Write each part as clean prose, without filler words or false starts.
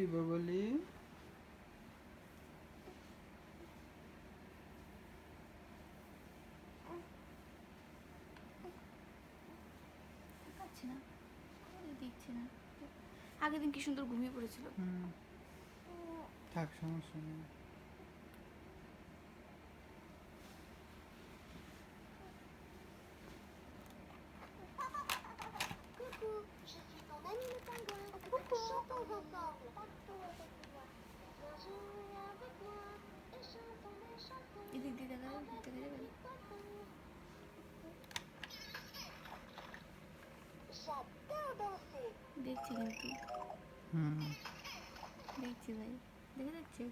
দিব বলি? আগের দিন কি সুন্দর ঘুমিয়ে পড়েছিল। থাক, সমস্যা নেই। এদিক দিয়ে দেখা যাবে। দেখছি কিন্তু দেখছি ভাই, দেখে যাচ্ছে।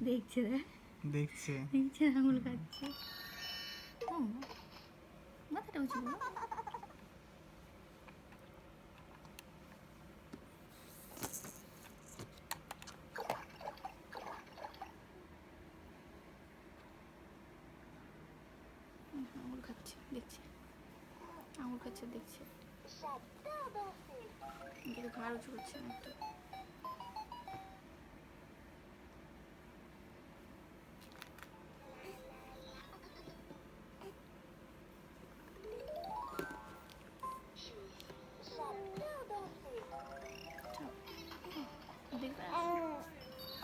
দেখছে দেখছে আঙুল খাচ্ছে। মাথাটা উঁচু করো। আঙুল খাচ্ছে, দেখছে আঙুল খাচ্ছে, দেখছে। ঘাড় উঁচু করছে না একটু।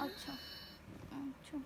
আচ্ছা আচ্ছা।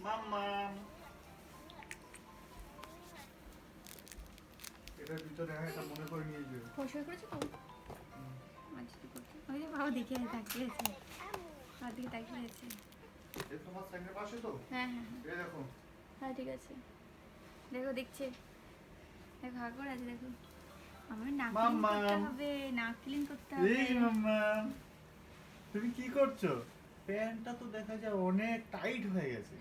মাম্মাম, এটার ভিতরে একটা মনে করে নিয়ে যাও। পরিষ্কার করেছো তো? ওই যে বাবা দেখে তাকিয়েছে, আমার দিকে তাকিয়েছে। এই তোমার সাইনের পাশে তো? হ্যাঁ, এই দেখো। হ্যাঁ ঠিক আছে। দেখো দেখছে, দেখো হাঁ করে আছে। দেখো আমার নাক ক্লিন করতে হবে, নাক ক্লিন করতে হবে। এই মাম্মাম, তুমি কি করছো? প্যান্টটা তো দেখা যায় অনেক টাইট হয়ে গেছে।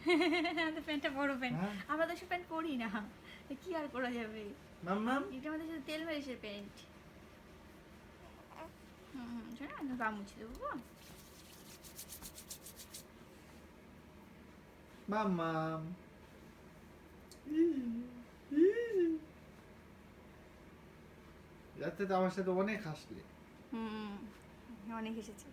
আমাদের প্যান্টটা বড় প্যান্ট, আমরা তো সব প্যান্ট পরি না, কি আর করা যাবে। মাম্মাম, এটা আমাদের সাথে তেল মালিশের প্যান্ট। শোনো আমি গা মুছে দেবো। মাম্মাম, রাতে তো আমার সাথে অনেক হাসলে। অনেক এসেছে।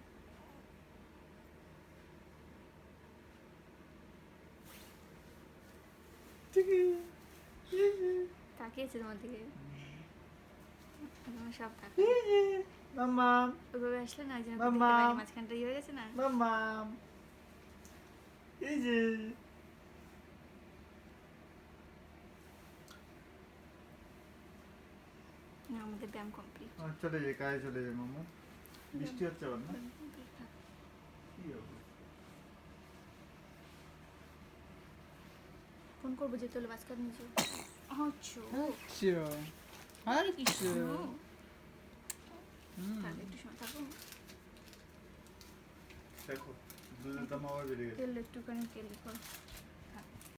তাকিয়েছে তোমার দিকে, সব তাকিয়ে। মাম্মাম, ওইভাবে আসলে না, যেন মাঝখানটা ইয়ে হয়ে গেছে না। মাম্মাম, এই যে আমাদের ব্যায়াম কমপ্লিট। চলে যায়, কাজে চলে যায়। মাম্মা, বৃষ্টি হচ্ছে আবার না? কি হবে? ফোন করবো যে তোলে মাঝখান নিচে। আচ্ছা একটু সময় থাকো। দেখো দুধের দাম আবার বেড়ে গেছে। তেল একটুখানি তেল